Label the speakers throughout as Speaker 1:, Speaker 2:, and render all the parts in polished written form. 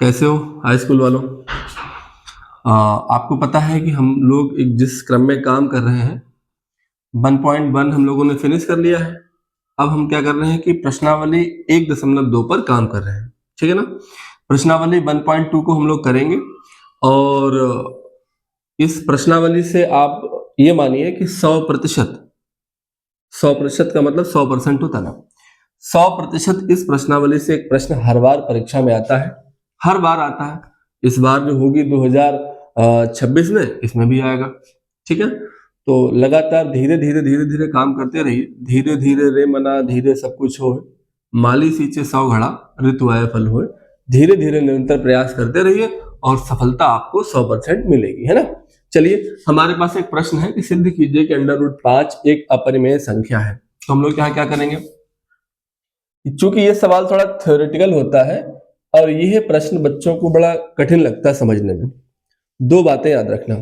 Speaker 1: कैसे हो high school वालों। आपको पता है कि हम लोग एक जिस क्रम में काम कर रहे हैं 1.1 हम लोगों ने फिनिश कर लिया है। अब हम क्या कर रहे हैं कि प्रश्नावली 1.2 पर काम कर रहे हैं, ठीक है ना। प्रश्नावली 1.2 को हम लोग करेंगे और इस प्रश्नावली से आप ये मानिए कि 100% का मतलब 100% होता ना। 100% इस प्रश्नावली से एक प्रश्न हर बार परीक्षा में आता है, हर बार आता है। इस बार जो होगी 2026 में, इसमें भी आएगा, ठीक है। तो लगातार धीरे धीरे काम करते रहिए। धीरे धीरे रे मना धीरे सब कुछ हो, माली सींचे 100 घड़ा ऋतु आए फल होए। धीरे धीरे निरंतर प्रयास करते रहिए और सफलता आपको 100% मिलेगी, है ना। चलिए, हमारे पास एक प्रश्न है कि सिद्ध कीजिए कि √5 एक अपरिमेय संख्या है। तो हम लोग यहाँ क्या करेंगे, चूंकि ये सवाल थोड़ा थ्योरेटिकल होता है और यह प्रश्न बच्चों को बड़ा कठिन लगता है समझने में। दो बातें याद रखना,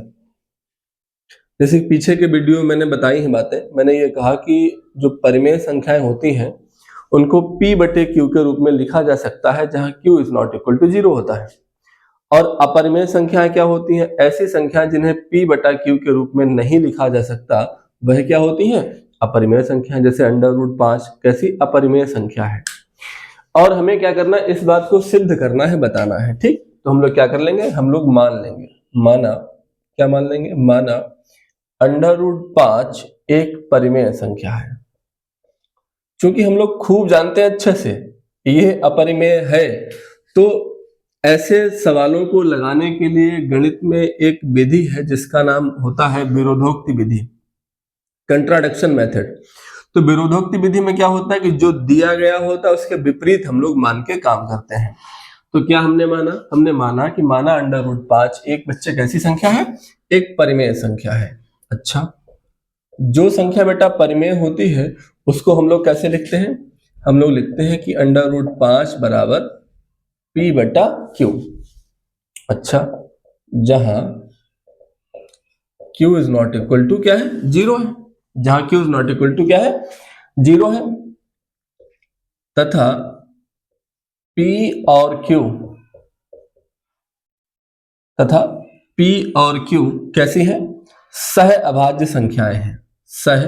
Speaker 1: जैसे पीछे के वीडियो में मैंने बताई हैं बातें। मैंने ये कहा कि जो परिमेय संख्याएं होती हैं उनको P/Q के रूप में लिखा जा सकता है जहां Q is not equal to 0 होता है। और अपरिमेय संख्याएं क्या होती हैं, ऐसी संख्याएं जिन्हें P/Q के रूप में नहीं लिखा जा सकता, वह क्या होती हैं, अपरिमेय संख्याएं। जैसे √5 कैसी अपरिमेय संख्या है। और हमें क्या करना है, इस बात को सिद्ध करना है, बताना है, ठीक। तो हम लोग क्या कर लेंगे, हम लोग मान लेंगे, माना, क्या मान लेंगे, माना √5 एक परिमेय संख्या है। क्योंकि हम लोग खूब जानते हैं अच्छे से यह अपरिमेय है, तो ऐसे सवालों को लगाने के लिए गणित में एक विधि है जिसका नाम होता है विरोधोक्ति विधि, कंट्राडिक्शन मेथड। तो विरोधोक्ति विधि में क्या होता है कि जो दिया गया होता है उसके विपरीत हम लोग मान के काम करते हैं। तो क्या हमने माना, हमने माना कि माना √5 एक बच्चे कैसी संख्या है, एक परिमेय संख्या है। अच्छा, जो संख्या बेटा परिमेय होती है उसको हम लोग कैसे लिखते हैं, हम लोग लिखते हैं कि √5 बराबर P/Q। अच्छा, जहां Q is not equal to क्या है, 0 है। जहां Q is not equal to क्या है, 0 है। तथा P और Q कैसी है, सह अभाज्य संख्याएं हैं, सह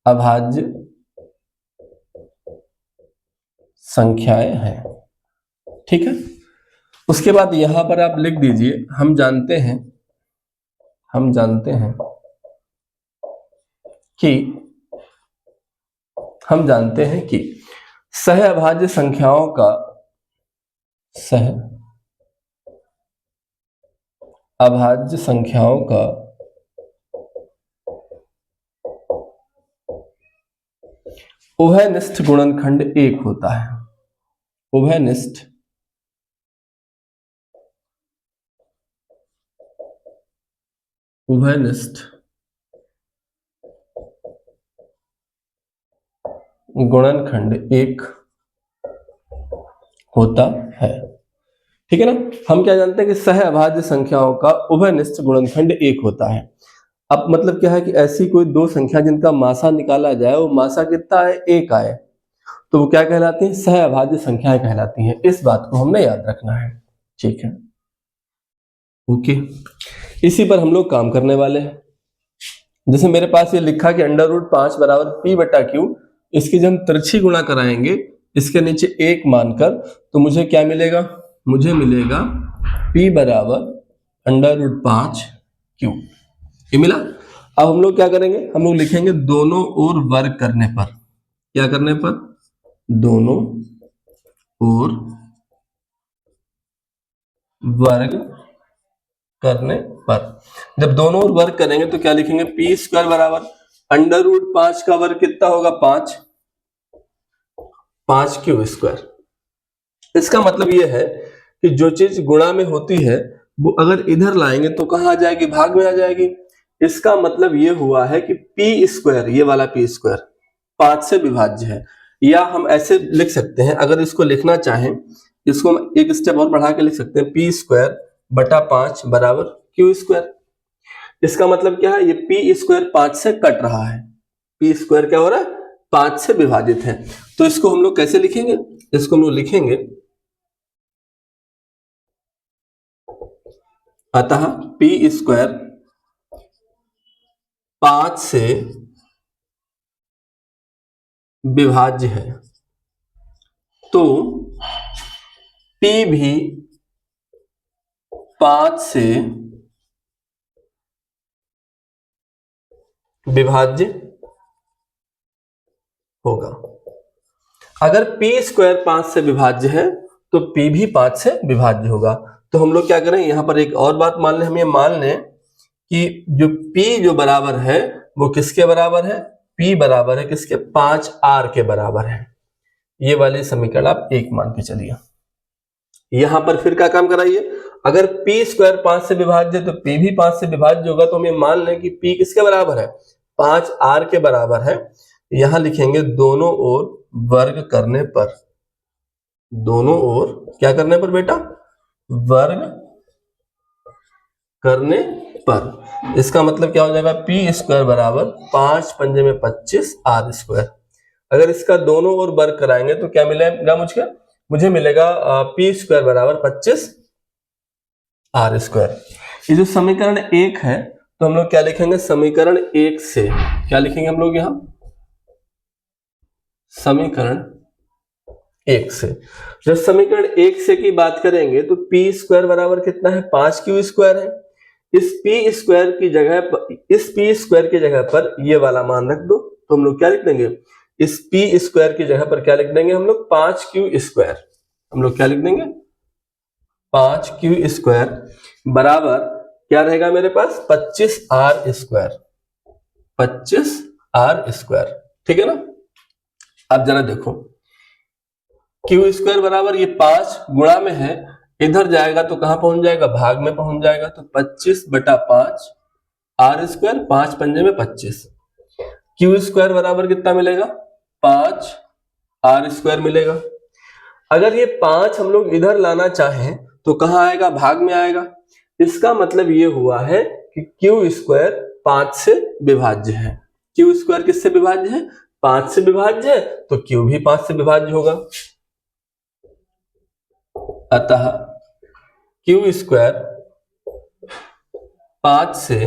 Speaker 1: अभाज्य संख्याएं हैं, ठीक है। उसके बाद यहां पर आप लिख दीजिए, हम जानते हैं कि सह अभाज्य संख्याओं का उभयनिष्ठ गुणनखंड 1 होता है। उभयनिष्ठ गुणनखंड 1 होता है, ठीक है ना। हम क्या जानते हैं कि सह अभाज्य संख्याओं का उभयनिष्ठ गुणनखंड 1 होता है। अब मतलब क्या है कि ऐसी कोई दो संख्या जिनका मासा निकाला जाए, वो मासा कितना है, 1 आए, तो वो क्या कहलाती हैं, सह अभाज्य संख्याएं कहलाती हैं। इस बात को हमने याद रखना है, ठीक है, ओके। इसी पर हम लोग काम करने वाले हैं। जैसे मेरे पास ये लिखा कि √5 बराबर P/Q, इसकी जब हम तिरछी गुणा कराएंगे इसके नीचे 1 मानकर, तो मुझे क्या मिलेगा, मुझे मिलेगा P बराबर √5Q, ये मिला। अब हम लोग क्या करेंगे, हम लोग लिखेंगे दोनों ओर वर्ग करने पर, क्या करने पर, दोनों ओर वर्ग करने पर। जब दोनों ओर वर्ग करेंगे तो क्या लिखेंगे, P² बराबर √5 का वर्ग कितना होगा, 5Q²। इसका मतलब यह है कि जो चीज गुणा में होती है वो अगर इधर लाएंगे तो कहां आ जाएगी, भाग में आ जाएगी। इसका मतलब ये हुआ है कि P², ये वाला P² 5 से विभाज्य है। या हम ऐसे लिख सकते हैं, अगर इसको लिखना चाहें, इसको हम एक स्टेप और बढ़ा के लिख सकते हैं, P²/5 बराबर Q²। इसका मतलब क्या है, ये P² 5 से कट रहा है, P² क्या हो रहा है, 5 से विभाजित है। तो इसको हम लोग कैसे लिखेंगे, इसको हम लोग लिखेंगे, अतः पी स्क्वायर 5 से विभाज्य है, तो P भी 5 से विभाज्य होगा। अगर P स्क्वायर 5 से विभाज्य है तो P भी 5 से विभाज्य होगा। तो हम लोग क्या करें, यहां पर एक और बात मान लें, हम ये मान लें कि जो P जो बराबर है वो किसके बराबर है, P बराबर है किसके, 5R के बराबर है। ये वाली समीकरण आप एक मान के चलिए। यहां पर फिर क्या काम कराइए, अगर P स्क्वायर 5 से विभाज्य तो P भी 5 से विभाज्य होगा, तो हम ये मान लें कि P किसके बराबर है, 5R के बराबर है। यहां लिखेंगे दोनों ओर वर्ग करने पर, दोनों ओर क्या करने पर बेटा, वर्ग करने पर। इसका मतलब क्या हो जाएगा, P स्क्वायर बराबर 5 पंजे में 25 R स्क्वायर। अगर इसका दोनों ओर वर्ग कराएंगे तो क्या मिलेगा मुझे मिलेगा P स्क्वायर बराबर 25 R स्क्वायर। ये जो समीकरण 1 है तो हम लोग क्या लिखेंगे, समीकरण 1 से क्या लिखेंगे हम लोग, यहां समीकरण 1 से, जब समीकरण 1 से की बात करेंगे तो P स्क्वायर बराबर कितना है, 5Q स्क्वायर है। इस P स्क्वायर की जगह पर, इस P स्क्वायर की जगह पर ये वाला मान रख दो, तो हम लोग क्या लिख देंगे, इस P स्क्वायर की जगह पर क्या लिख देंगे हम लोग, 5Q स्क्वायर। हम लोग क्या लिख देंगे, 5Q स्क्वायर बराबर क्या रहेगा मेरे पास, 25R स्क्वायर, 25R स्क्वायर। ठीक है ना। अब जरा देखो, Q स्क्वायर बराबर ये 5 गुणा में है, इधर जाएगा तो कहां पहुंच जाएगा, भाग में पहुंच जाएगा, तो 25/5 R स्क्वायर, 5 पंजे में 25। Q स्क्वायर बराबर कितना मिलेगा, 5 R स्क्वायर मिलेगा। अगर ये 5 हम लोग इधर लाना चाहें तो कहां आएगा, भाग में आएगा। इसका मतलब ये हुआ है कि Q स्क्वायर 5 से विभाज्य है। Q स्क्वायर किससे विभाज्य है, 5 से विभाज्य है, तो Q भी 5 से विभाज्य होगा। अतः Q स्क्वायर 5 से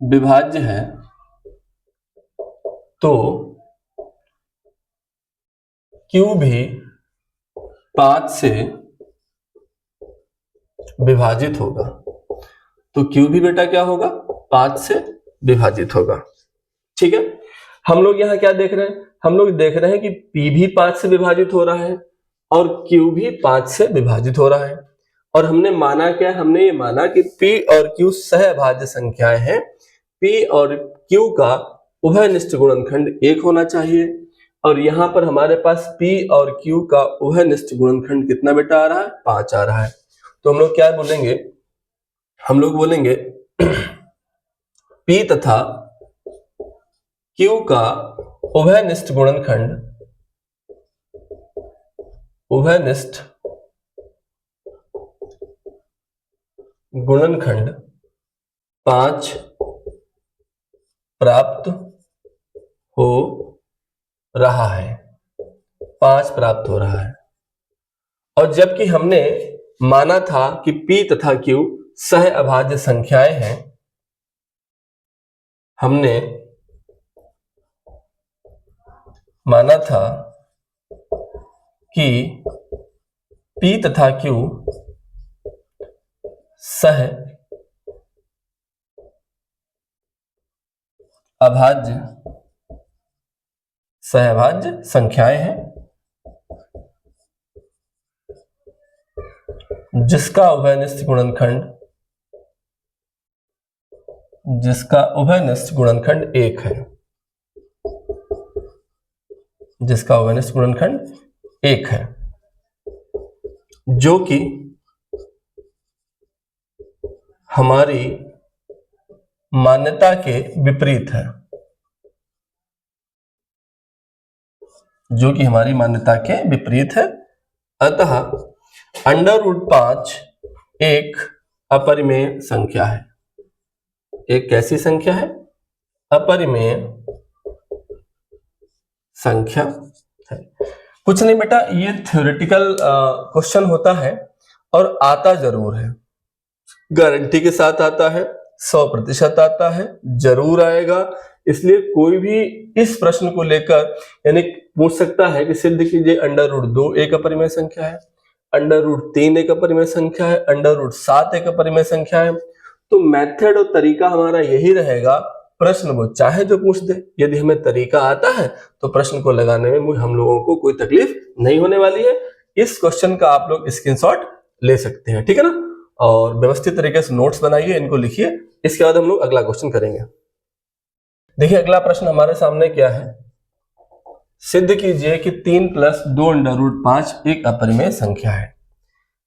Speaker 1: विभाज्य है, तो Q भी 5 से विभाजित होगा। तो Q भी बेटा क्या होगा, 5 से विभाजित होगा। ठीक है। हम लोग यहाँ क्या देख रहे हैं, हम लोग देख रहे हैं कि P भी 5 से विभाजित हो रहा है और Q भी 5 से विभाजित हो रहा है। और हमने माना क्या, हमने ये माना कि P और Q सहअभाज्य संख्याएं हैं। P और Q का उभयनिष्ठ गुणनखंड 1 होना चाहिए। और यहाँ पर हमारे पास P और Q का उभयनिष्ठ गुणनखंड कितना बेटा आ रहा है, 5 आ रहा है। तो हम लोग क्या बोलेंगे, हम लोग बोलेंगे P तथा Q का उभयनिष्ठ गुणनखंड, उभयनिष्ठ गुणनखंड 5 प्राप्त हो रहा है, 5 प्राप्त हो रहा है। और जबकि हमने माना था कि P तथा Q सहअभाज्य संख्याएं हैं, हमने माना था कि P तथा Q सहअभाज्य संख्याएं हैं, जिसका उभयनिष्ठ गुणनखंड 1 है, जिसका उभयनिष्ठ गुणनखंड 1 है, जो कि हमारी मान्यता के विपरीत है, जो कि हमारी मान्यता के विपरीत है। अतः √5 एक अपरिमेय संख्या है। एक कैसी संख्या है, अपरिमेय संख्या कुछ नहीं बेटा, ये थ्योरेटिकल क्वेश्चन होता है और आता जरूर है, गारंटी के साथ आता है, 100% आता है, जरूर आएगा। इसलिए कोई भी इस प्रश्न को लेकर यानी पूछ सकता है कि सिद्ध कीजिए √2 एक अपरिमेय संख्या है, √3 एक अपरिमेय संख्या है, √7 एक अपरिमेय संख्या है। तो मेथड और तरीका हमारा यही रहेगा, प्रश्न वो चाहे जो पूछ दे, यदि हमें तरीका आता है तो प्रश्न को लगाने में हम लोगों को कोई तकलीफ नहीं होने वाली है। इस क्वेश्चन का आप लोग स्क्रीनशॉट ले सकते हैं, ठीक है ना, और व्यवस्थित तरीके से नोट्स बनाइए, इनको लिखिए। इसके बाद हम लोग अगला क्वेश्चन करेंगे। देखिए अगला प्रश्न हमारे सामने क्या है, सिद्ध कीजिए कि 3 + 2√5 एक अपरिमेय संख्या है।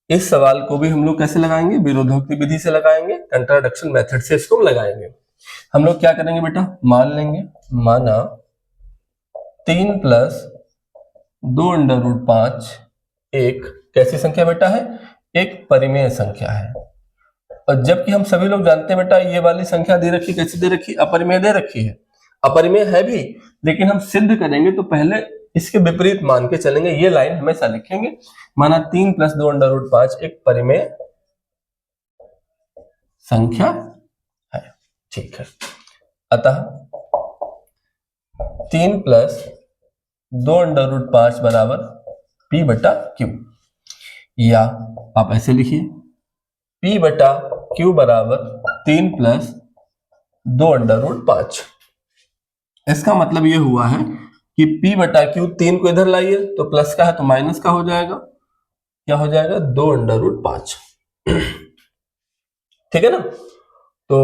Speaker 1: इस सवाल को भी हम लोग कैसे लगाएंगे, विरोधोक्ति विधि से लगाएंगे, कंट्राडिक्शन मेथड से इसको लगाएंगे। हम लोग क्या करेंगे बेटा, मान लेंगे, माना 3 + 2√5 एक कैसी संख्या बेटा है, एक परिमेय संख्या है। और जबकि हम सभी लोग जानते हैं बेटा ये वाली संख्या दे रखी, कैसी दे रखी, अपरिमेय दे रखी है, अपरिमेय है भी, लेकिन हम सिद्ध करेंगे तो पहले इसके विपरीत मान के चलेंगे। ये लाइन हमेशा लिखेंगे, माना 3 + 2√5 एक परिमेय संख्या है, ठीक है। अतः 3 + 2√5 बराबर P/Q, या आप ऐसे लिखिए P/Q बराबर 3 + 2√5। इसका मतलब ये हुआ है कि P/Q 3 को इधर लाइए तो प्लस का है तो माइनस का हो जाएगा, क्या हो जाएगा, 2√5, ठीक है ना। तो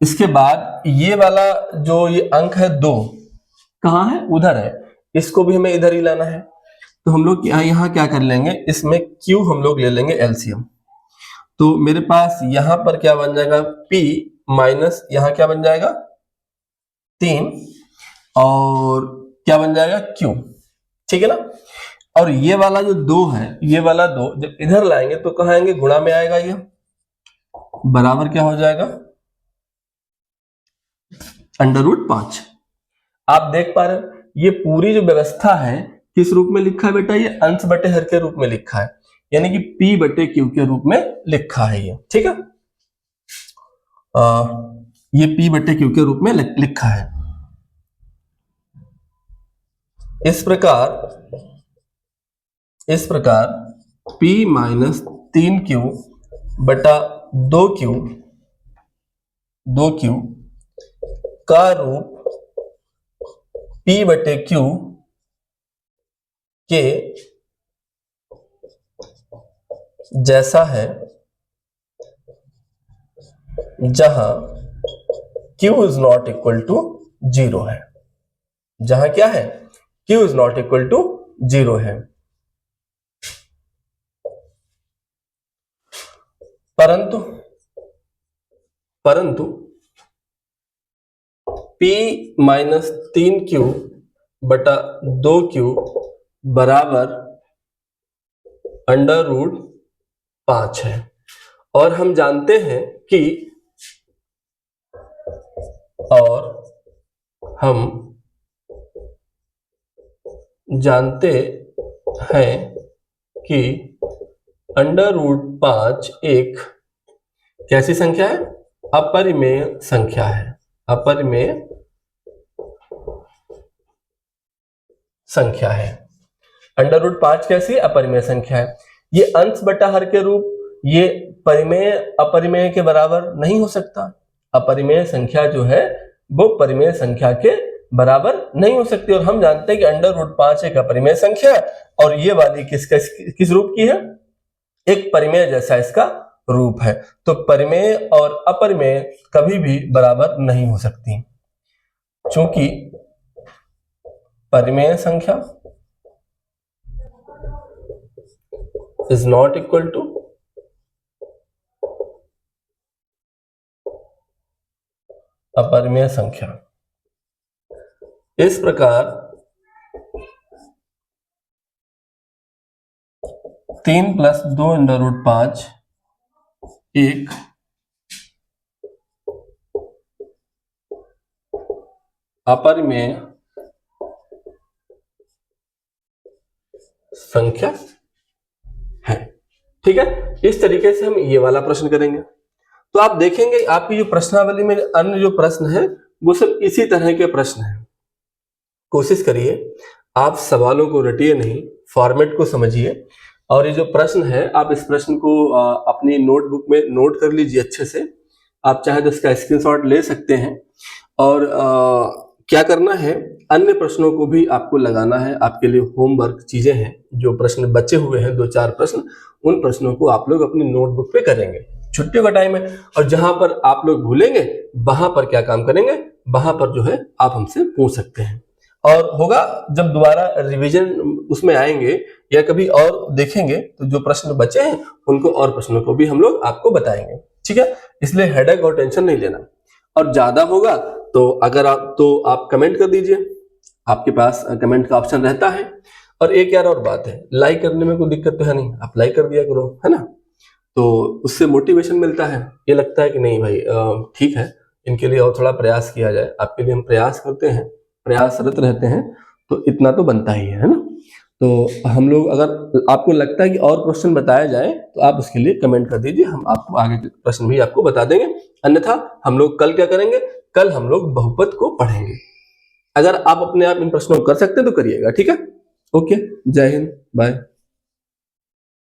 Speaker 1: इसके बाद ये वाला जो ये अंक है 2 कहाँ है, उधर है, इसको भी हमें इधर ही लाना है। तो हम लोग यहाँ क्या कर लेंगे, इसमें Q हम लोग ले लेंगे एलसीएम। तो मेरे पास यहां पर क्या बन जाएगा, P माइनस यहाँ क्या बन जाएगा 3, और क्या बन जाएगा Q, ठीक है ना। और ये वाला जो 2 है, ये वाला 2 जब इधर लाएंगे तो कहाँ आएंगे, गुणा में आएगा, ये बराबर क्या हो जाएगा, √5। आप देख पा रहे हैं ये पूरी जो व्यवस्था है किस रूप में लिखा है बेटा, ये अंश बटे हर के रूप में लिखा है, यानी कि P/Q के रूप में लिखा है ये, ठीक है। ये P/Q के रूप में लिखा है। इस प्रकार P - 3Q बटा 2Q का रूप P/Q के जैसा है, जहां Q is not equal to 0 है, जहां क्या है, Q is not equal to 0 है। परंतु P - 3Q बटा 2Q बराबर √5 है, और हम जानते हैं कि √5 एक कैसी संख्या है, अपरिमेय संख्या है, अपरिमेय संख्या है। √5 कैसी अपरिमेय संख्या है, ये अंश बटा हर के रूप, ये परिमेय अपरिमेय के बराबर नहीं हो सकता। अपरिमेय संख्या जो है वो परिमेय संख्या के बराबर नहीं हो सकती, और हम जानते हैं कि √5 एक अपरिमेय संख्या है, और ये वाली किस रूप की है, एक परिमेय जैसा इसका रूप है। तो परिमेय और अपरिमेय कभी भी बराबर नहीं हो सकती, क्योंकि परिमेय संख्या इज नॉट इक्वल टू अपरिमेय संख्या। इस प्रकार 3 + 2√5 एक अपरिमेय संख्या है। ठीक है, इस तरीके से हम ये वाला प्रश्न करेंगे। तो आप देखेंगे आपकी जो प्रश्नावली में अन्य जो प्रश्न है वो सब इसी तरह के प्रश्न हैं। कोशिश करिए आप सवालों को रटिए नहीं, फॉर्मेट को समझिए, और ये जो प्रश्न है आप इस प्रश्न को अपनी नोटबुक में नोट कर लीजिए अच्छे से। आप चाहे तो इसका स्क्रीनशॉट ले सकते हैं, और क्या करना है, अन्य प्रश्नों को भी आपको लगाना है। आपके लिए होमवर्क चीजें हैं, जो प्रश्न बचे हुए हैं 2-4 प्रश्न, उन प्रश्नों को आप लोग अपनी नोटबुक पे करेंगे। छुट्टियों का टाइम है, और जहां पर आप लोग भूलेंगे वहां पर क्या काम करेंगे, वहां पर जो है आप हमसे पूछ सकते हैं। और होगा जब दोबारा रिवीजन उसमें आएंगे या कभी और देखेंगे तो जो प्रश्न बचे हैं उनको और प्रश्नों को भी हम लोग आपको बताएंगे। ठीक है, इसलिए हेडेक और टेंशन नहीं लेना। और ज्यादा होगा तो अगर आप कमेंट कर दीजिए, आपके पास कमेंट का ऑप्शन रहता है। और एक यार और बात है, लाइक करने में कोई दिक्कत तो है नहीं, आप लाइक कर दिया करो, है ना। तो उससे मोटिवेशन मिलता है, ये लगता है कि नहीं भाई ठीक है, इनके लिए और थोड़ा प्रयास किया जाए। आपके लिए हम प्रयास करते हैं, प्रयासरत रहते हैं, तो इतना तो बनता ही है ना। तो हम लोग, अगर आपको लगता है कि और क्वेश्चन बताया जाए तो आप उसके लिए कमेंट कर दीजिए, हम आपको आगे के प्रश्न भी आपको बता देंगे। अन्यथा हम लोग कल क्या करेंगे, कल हम लोग बहुपद को पढ़ेंगे। अगर आप अपने आप इन प्रश्नों को कर सकते हैं तो करिएगा। ठीक है, ओके, जय हिंद, बाय।